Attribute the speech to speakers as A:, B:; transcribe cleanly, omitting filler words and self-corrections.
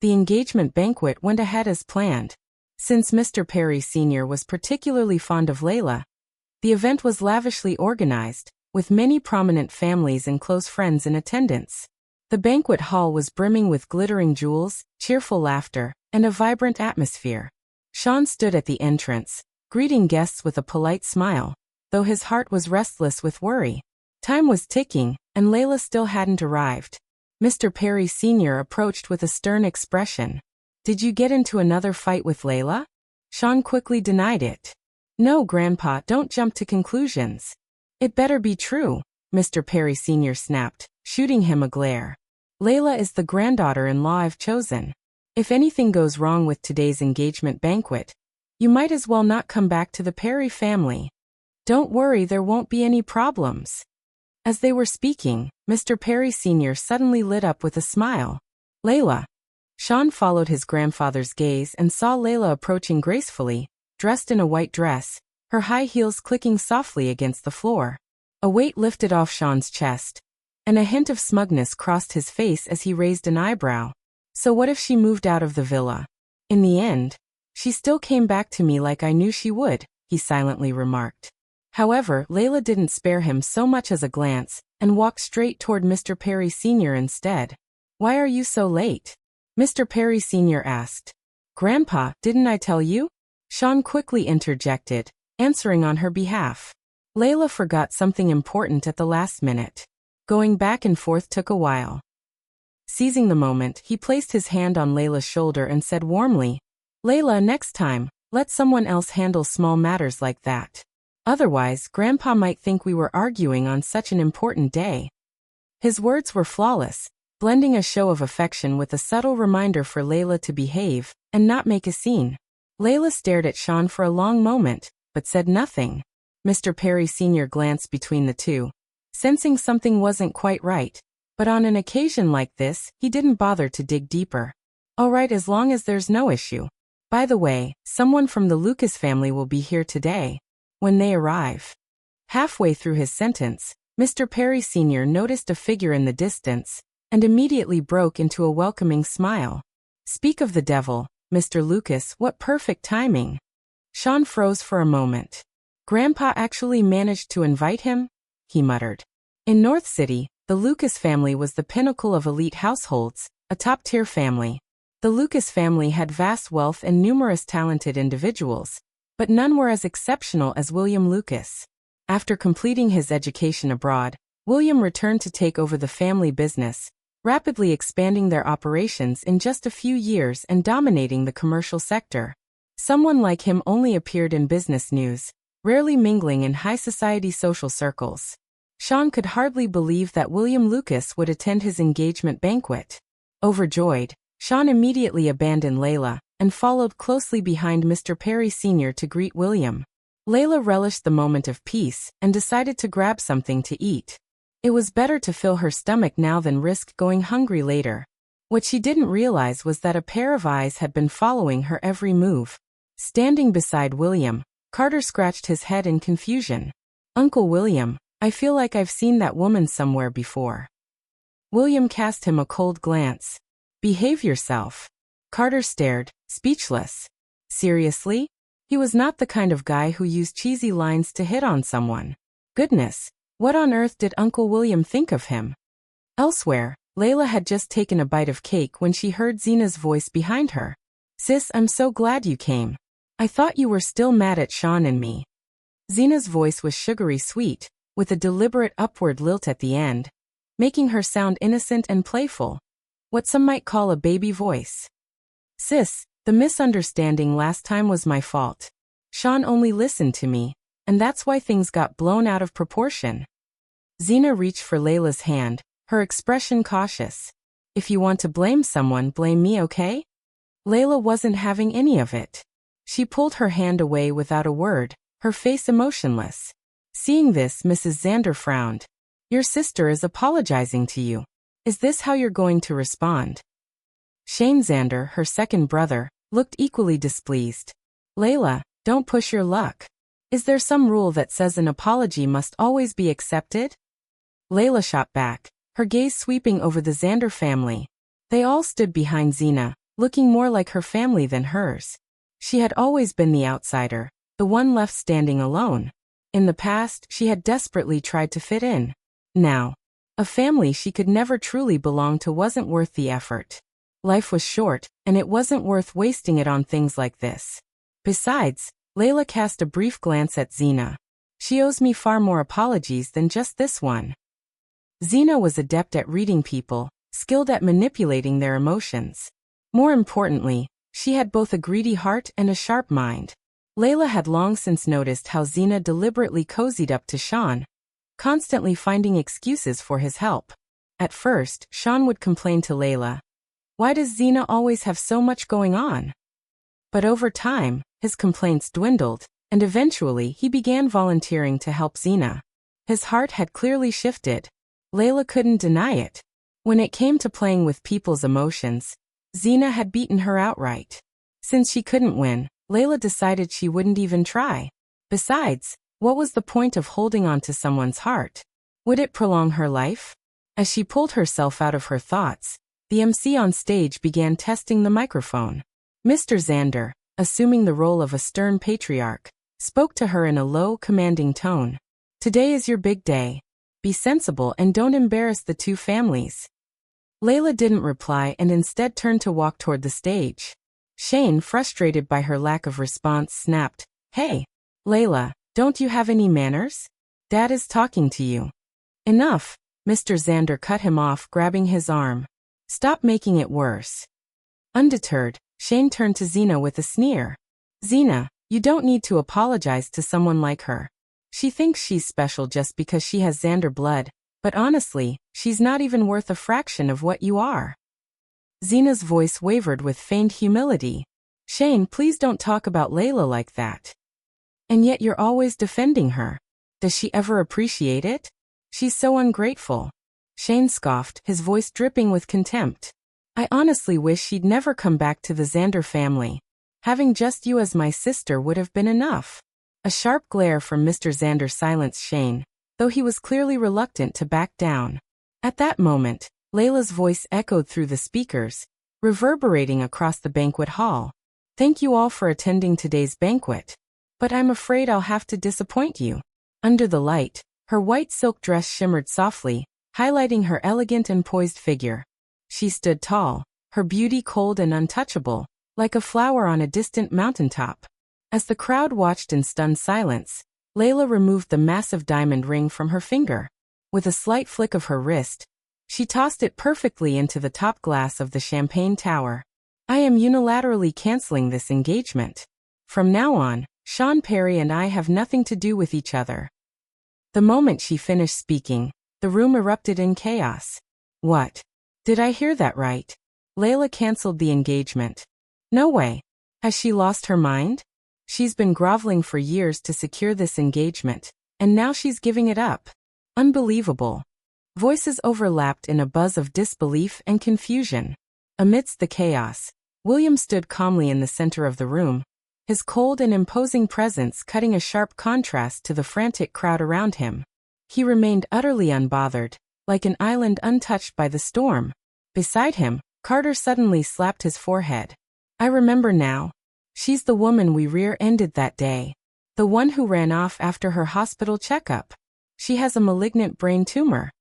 A: The engagement banquet went ahead as planned. Since Mr. Perry Sr. was particularly fond of Layla, the event was lavishly organized, with many prominent families and close friends in attendance. The banquet hall was brimming with glittering jewels, cheerful laughter, and a vibrant atmosphere. Sean stood at the entrance, greeting guests with a polite smile, though his heart was restless with worry. Time was ticking, and Layla still hadn't arrived. Mr. Perry Sr. approached with a stern expression. "Did you get into another fight with Layla?" Sean quickly denied it. "No, Grandpa, don't jump to conclusions. It better be true," Mr. Perry Sr. snapped, shooting him a glare. "Layla is the granddaughter-in-law I've chosen. If anything goes wrong with today's engagement banquet, you might as well not come back to the Perry family. Don't worry, there won't be any problems." As they were speaking, Mr. Perry Sr. suddenly lit up with a smile. "Layla." Sean followed his grandfather's gaze and saw Layla approaching gracefully, dressed in a white dress, her high heels clicking softly against the floor. A weight lifted off Sean's chest, and a hint of smugness crossed his face as he raised an eyebrow. "So what if she moved out of the villa? In the end, she still came back to me like I knew she would," he silently remarked. However, Layla didn't spare him so much as a glance, and walked straight toward Mr. Perry Sr. instead. "Why are you so late?" Mr. Perry Sr. asked. "Grandpa, didn't I tell you?" Sean quickly interjected, answering on her behalf. Layla forgot something important at the last minute. Going back and forth took a while. Seizing the moment, he placed his hand on Layla's shoulder and said warmly, "Layla, next time, let someone else handle small matters like that. Otherwise, Grandpa might think we were arguing on such an important day." His words were flawless, blending a show of affection with a subtle reminder for Layla to behave and not make a scene. Layla stared at Sean for a long moment, but said nothing. Mr. Perry Sr. glanced between the two, sensing something wasn't quite right, but on an occasion like this, he didn't bother to dig deeper. "All right, as long as there's no issue. By the way, someone from the Lucas family will be here today. When they arrive." Halfway through his sentence, Mr. Perry Sr. noticed a figure in the distance, and immediately broke into a welcoming smile. "Speak of the devil, Mr. Lucas, what perfect timing." Sean froze for a moment. "Grandpa actually managed to invite him?" he muttered. In North City, the Lucas family was the pinnacle of elite households, a top-tier family. The Lucas family had vast wealth and numerous talented individuals, but none were as exceptional as William Lucas. After completing his education abroad, William returned to take over the family business, rapidly expanding their operations in just a few years and dominating the commercial sector. Someone like him only appeared in business news, rarely mingling in high society social circles. Sean could hardly believe that William Lucas would attend his engagement banquet. Overjoyed, Sean immediately abandoned Layla and followed closely behind Mr. Perry Sr. to greet William. Layla relished the moment of peace and decided to grab something to eat. It was better to fill her stomach now than risk going hungry later. What she didn't realize was that a pair of eyes had been following her every move. Standing beside William, Carter scratched his head in confusion. "Uncle William, I feel like I've seen that woman somewhere before." William cast him a cold glance. "Behave yourself." Carter stared, speechless. Seriously? He was not the kind of guy who used cheesy lines to hit on someone. Goodness, what on earth did Uncle William think of him? Elsewhere, Layla had just taken a bite of cake when she heard Zena's voice behind her. "Sis, I'm so glad you came. I thought you were still mad at Sean and me." Zena's voice was sugary sweet, with a deliberate upward lilt at the end, making her sound innocent and playful. What some might call a baby voice. "Sis, the misunderstanding last time was my fault. Sean only listened to me, and that's why things got blown out of proportion." Zena reached for Layla's hand, her expression cautious. "If you want to blame someone, blame me, okay?" Layla wasn't having any of it. She pulled her hand away without a word, her face emotionless. Seeing this, Mrs. Xander frowned. "Your sister is apologizing to you. Is this how you're going to respond?" Shane Xander, her second brother, looked equally displeased. "Layla, don't push your luck. Is there some rule that says an apology must always be accepted?" Layla shot back, her gaze sweeping over the Xander family. They all stood behind Xena, looking more like her family than hers. She had always been the outsider, the one left standing alone. In the past, she had desperately tried to fit in. Now, a family she could never truly belong to wasn't worth the effort. Life was short, and it wasn't worth wasting it on things like this. Besides, Layla cast a brief glance at Zena. She owes me far more apologies than just this one. Zena was adept at reading people, skilled at manipulating their emotions. More importantly, she had both a greedy heart and a sharp mind. Layla had long since noticed how Zena deliberately cozied up to Sean, constantly finding excuses for his help. At first, Sean would complain to Layla, "Why does Zena always have so much going on?" But over time, his complaints dwindled, and eventually he began volunteering to help Zena. His heart had clearly shifted. Layla couldn't deny it. When it came to playing with people's emotions, Zena had beaten her outright. Since she couldn't win, Layla decided she wouldn't even try. Besides, what was the point of holding on to someone's heart? Would it prolong her life? As she pulled herself out of her thoughts, the MC on stage began testing the microphone. Mr. Xander, assuming the role of a stern patriarch, spoke to her in a low, commanding tone. "Today is your big day. Be sensible and don't embarrass the two families." Layla didn't reply and instead turned to walk toward the stage. Shane, frustrated by her lack of response, snapped, "Hey, Layla, don't you have any manners? Dad is talking to you." "Enough," Mr. Xander cut him off, grabbing his arm. "Stop making it worse." Undeterred, Shane turned to Zena with a sneer. "Zena, you don't need to apologize to someone like her. She thinks she's special just because she has Xander blood, but honestly, she's not even worth a fraction of what you are." Zena's voice wavered with feigned humility. "Shane, please don't talk about Layla like that. And yet you're always defending her. Does she ever appreciate it? She's so ungrateful." Shane scoffed, his voice dripping with contempt. "I honestly wish she'd never come back to the Xander family. Having just you as my sister would have been enough." A sharp glare from Mr. Xander silenced Shane, though he was clearly reluctant to back down. At that moment, Layla's voice echoed through the speakers, reverberating across the banquet hall. "Thank you all for attending today's banquet. But I'm afraid I'll have to disappoint you." Under the light, her white silk dress shimmered softly, highlighting her elegant and poised figure. She stood tall, her beauty cold and untouchable, like a flower on a distant mountaintop. As the crowd watched in stunned silence, Layla removed the massive diamond ring from her finger. With a slight flick of her wrist, she tossed it perfectly into the top glass of the champagne tower. "I am unilaterally canceling this engagement. From now on, Sean Perry and I have nothing to do with each other." The moment she finished speaking, the room erupted in chaos. "What? Did I hear that right? Layla canceled the engagement. No way. Has she lost her mind? She's been groveling for years to secure this engagement, and now she's giving it up. Unbelievable." Voices overlapped in a buzz of disbelief and confusion. Amidst the chaos, William stood calmly in the center of the room, his cold and imposing presence cutting a sharp contrast to the frantic crowd around him. He remained utterly unbothered, like an island untouched by the storm. Beside him, Carter suddenly slapped his forehead. "I remember now. She's the woman we rear-ended that day. The one who ran off after her hospital checkup. She has a malignant brain tumor."